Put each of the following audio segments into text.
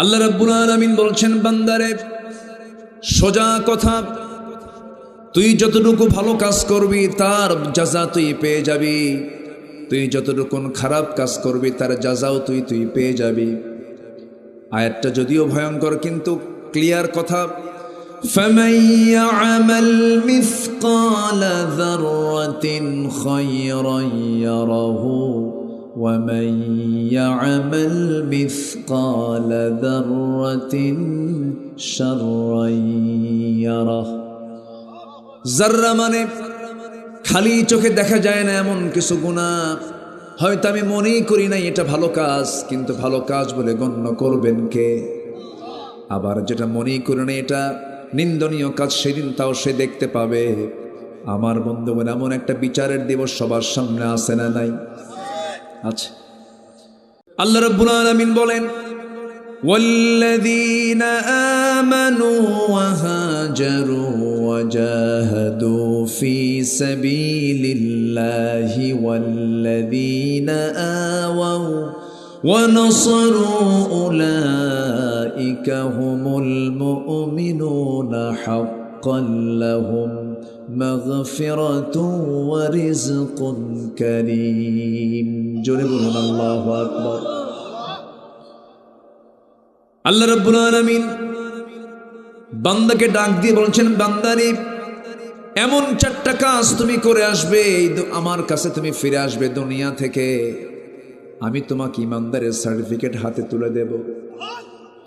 আল্লাহ রাব্বুল আলামিন বলছেন, বান্দারে সোজা কথা, তুই যতটুকু ভালো কাজ করবি তার জাযা তুই পেয়ে যাবি, তুই যতটুকু খারাপ কাজ করবি তার জাযাও তুই পেয়ে যাবি। আয়াতটা যদিও ভয়ঙ্কর কিন্তু ক্লিয়ার কথা। فَمَن يَعْمَلْ مِثْقَالَ ذَرَّةٍ خَيْرًا يَرَهُ وَمَن يَعْمَلْ مِثْقَالَ ذَرَّةٍ شَرًّا يَرَهُ। যাররা মানে খালি চোখে দেখা যায় না এমন কিছু গুনাহ, হয়তো আমি মনেই করি নাই এটা ভালো কাজ, কিন্তু ভালো কাজ বলে গণ্য করবেন কে? আবার যেটা মনেই করি না এটা নিন্দনীয় কাজ, সেদিন তাও সে দেখতে পাবে। আমার বন্ধুগণ, এমন একটা বিচারের দিবস সবার সামনে আসে না নাই? আচ্ছা, আল্লাহ রাব্বুল আলামিন বলেন, والذين آمنوا وهاجروا وجاهدوا في سبيل الله والذين آووا ونصروا أولئك هم المؤمنون حقا لهم مغفرة ورزق كريم। جربنا الله أكبر। আল্লাহ রাব্বুল আলামিন বান্দাকে ডাক দিয়ে বলছেন, বান্দারে এমন 4টা কাজ তুমি করে আসবে, আমার কাছে তুমি ফিরে আসবে দুনিয়া থেকে, আমি তোমাকে ইমানদারের সার্টিফিকেট হাতে তুলে দেব,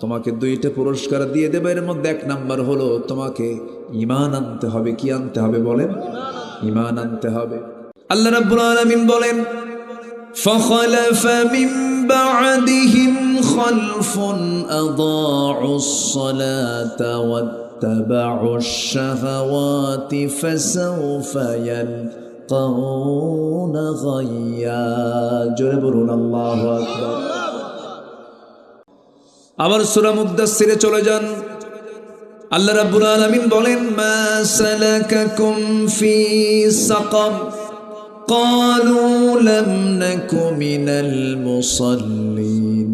তোমাকে 2টা পুরস্কার দিয়ে দেব। এর মধ্যে 1 নাম্বার হলো তোমাকে ঈমান আনতে হবে। কি আনতে হবে বলেন? ঈমান আনতে হবে। আল্লাহ রাব্বুল আলামিন বলেন, فخلف من بعدهم خلف أضاعوا الصلاة واتبعوا الشهوات فسوف يلقون غيا। جربنا الله أكبر। আবার সূরা মুদ্দাসসিরে চলে যান, আল্লাহ রাব্বুল আলামিন বলেন, মা সালাকাকুম ফি সাকার قالوا لم نك من المصلين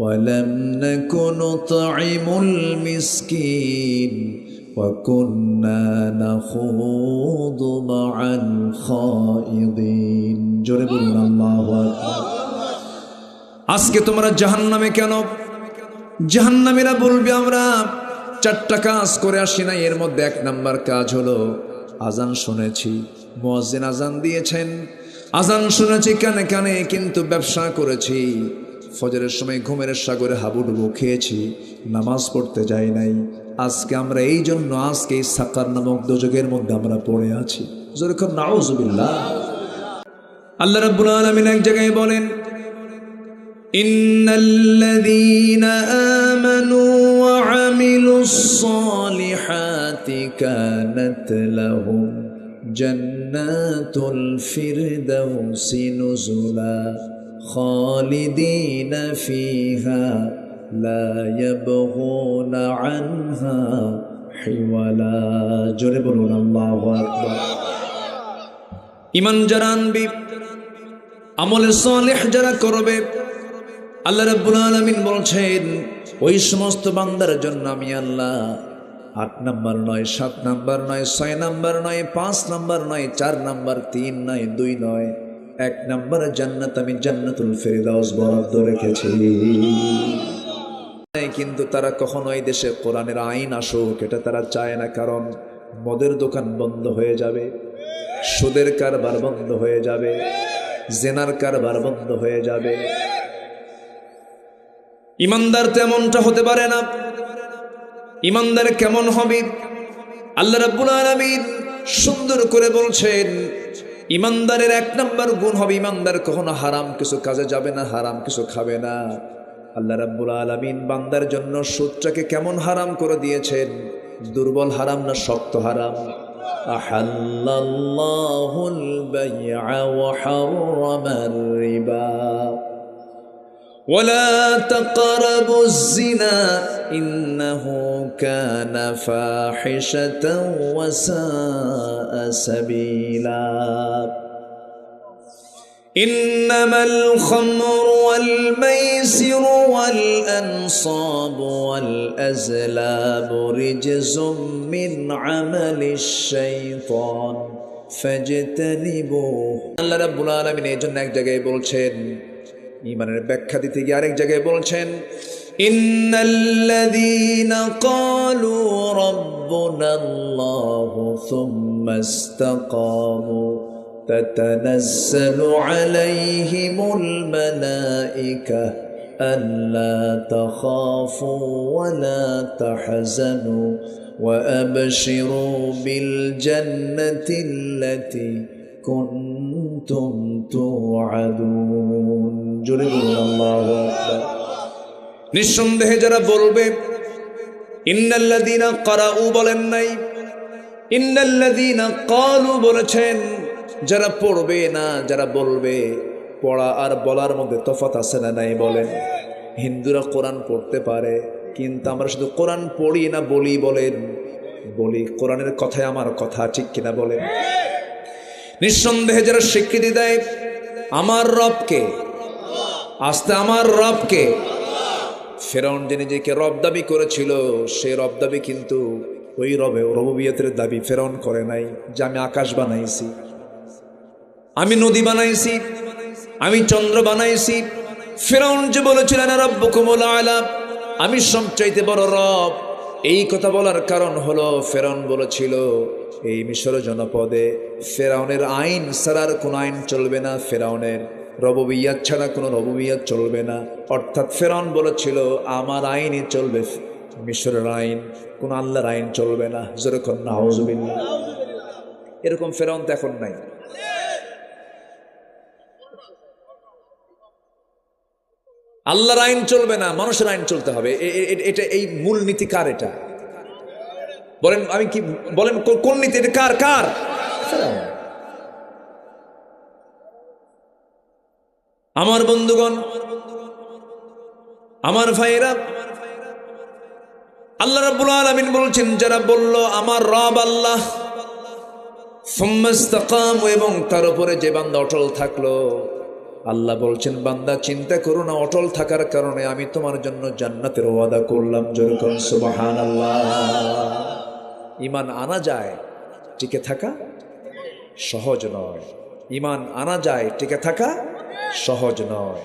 ولم نك نطعم المسكين وكنا نخوض مع الخائضين। جربنا الله أكبر। আজকে তোমরা জাহান্নামে কেন? জাহান্নামীরা বলবে, আমরা 4টা কাজ করে আসি না। এর মধ্যে 1 নাম্বার কাজ হলো আজান শুনেছি, মুয়াজ্জিন আজান দিয়েছেন, আজান শুনেছি কানে কানে, কিন্তু ব্যবসা করেছি, ফজরের সময় ঘুমের সাগরে হাবুডুবু খেয়েছি, নামাজ পড়তে যাই নাই। আজকে আমরা এই জন্য আজকে এই সাকার নামক দোজখের মধ্যে আমরা পড়ে আছি। যেরকম নাউযুবিল্লাহ। আল্লাহ রাব্বুল আলামিন এক জায়গায় বলেন, ইন্নাল্লাযীনা আমানু ওয়া আমিলুস সালিহাতি কানাত লাহুম জান্নাতুল ফিরদাউসি নুজুলা খালিদিনা ফিহা লা ইয়াবগুনা আনহা হিওয়ালা। জোরে বলুন আল্লাহু আকবার। ঈমান যারা আনবে, আমলে সালেহ যারা করবে, আল্লাহ রাব্বুল আলামিন বলছেন ওই সমস্ত বান্দার জন্য আমি আল্লাহ 8 নাম্বার নয়, 7 নাম্বার নয়, 6 নাম্বার নয়, 5 নাম্বার নয়, 4 নাম্বার, 3 নয়, 2 নয়, 1 নাম্বার জান্নাত আমি জান্নাতুল ফিরদাউস বরাদ্দ রেখেছি। কিন্তু তারা কখনো এই দেশে কোরআনের আইন আসুক এটা তারা চায় না, কারণ মদের দোকান বন্ধ হয়ে যাবে, সুদের কারবার বন্ধ হয়ে যাবে, জেনার কারবার বন্ধ হয়ে যাবে। ইমানদার তেমনটা হতে পারে না। ইমানদার কেমন হবে? আল্লাহ রাব্বুল আলামিন সুন্দর করে বলছেন, ইমানদারের 1 নাম্বার গুণ হবে ইমানদার কখনো হারাম কিছু কাজে যাবে না, হারাম কিছু খাবে না। আল্লাহ রাব্বুল আলামিন বান্দার জন্য সুদটাকে কেমন হারাম করে দিয়েছেন, দুর্বল হারাম না শক্ত হারাম। আহাল্লাল্লাহুল বাই'a ওয়া হাররামার রিবা ولا تقربوا الزنا إنه كان فاحشة وساء سبيلا। ইন্নামাল খামরু ওয়াল মাইসিরু ওয়াল আনসাবু ওয়াল আজলাবু রিজসুম মিন আমালিশ শাইতান ফাজতানিবুহু। আল্লাহ রাব্বুল আলামিন এই জন্য এক জায়গায় বলছেন, ঈমানের ব্যাখ্যা দিতে গিয়ে আরেক জায়গায় বলছেন, ইন্নাল্লাযীনা ক্বালু রাব্বুনাল্লাহু সুম্মা ইসতাকামু তাতানাজ্জালু আলাইহিমুল মালায়েকা আল্লা তাখাফু ওয়া লা তাহজানু ওয়া আবশিরু বিল জান্নাতিল্লাতী কুনতুম তুআদুন। জোরে বলুন আল্লাহু আকবার। নিঃসন্দেহে যারা বলবে, ইন্নাল্লাযীনা ক্বারাউ বলেন নাই, ইন্নাল্লাযীনা ক্বালু বলেছেন। যারা পড়বে না, যারা বলবে, পড়া আর বলার মধ্যে তফাৎ আছে না নাই বলেন? হিন্দুরা কোরআন পড়তে পারে, কিন্তু আমরা শুধু কোরআন পড়ি না বলি বলেন? বলি। কোরআনের কথায় আমার কথা, ঠিক কিনা বলেন? নিঃসন্দেহে যারা স্বীকৃতি দেয় আমার রবকে, আস্তে আমার রবকে, ফেরাউন যে নিজেকে রব দাবি করেছিল, সে রব দাবি কিন্তু ওই রবুবিয়তের দাবি ফেরাউন করে নাই। যে আমি আকাশ বানাইছি, আমি নদী বানাইছি, আমি চন্দ্র বানাইছি। ফেরাউন যে বলেছিল না রাব্বুকুমুল আলা, আমি সবচাইতে বড় রব, এই কথা বলার কারণ হলো ফেরাউন বলেছিল এই মিশর জনপদে ফেরাউনের আইন ছাড়ার কোন আইন চলবে না, ফেরাউনের রবুবিয়াত ছাড়া কোনো রবুবিয়াত চলবে না। অর্থাৎ ফেরাউন বলেছিল আমার আইনই চলবে, মিশরের আইন, কোন আল্লাহর আইন চলবে না। যেরকম নাউজুবিল্লাহ। এরকম ফেরাউন তো এখন নাই। আল্লাহর আইন চলবে না, মানুষের আইন চলতে হবে। এটা এই মূল নীতি কার? এটা বলেন, আমি কি বলেন কোন নীতি? এটা কার? কার? আমার বন্ধুগণ, আমার ভাইরা, আল্লাহ রাব্বুল আলামিন বলছেন যারা বলল আমার রব আল্লাহ, সুম্মা ইসতাকামু, এবং তার উপরে যে বান্দা অটল থাকলো, আল্লাহ বলছেন বান্দা চিন্তা করো না, অটল থাকার কারণে আমি তোমার জন্য জান্নাতের ওয়াদা করলাম। যেরকম সুবহানাল্লাহ। ঈমান আনা যায়, টিকে থাকা সহজ নয়। ঈমান আনা যায়, টিকে থাকা সহজ নয়।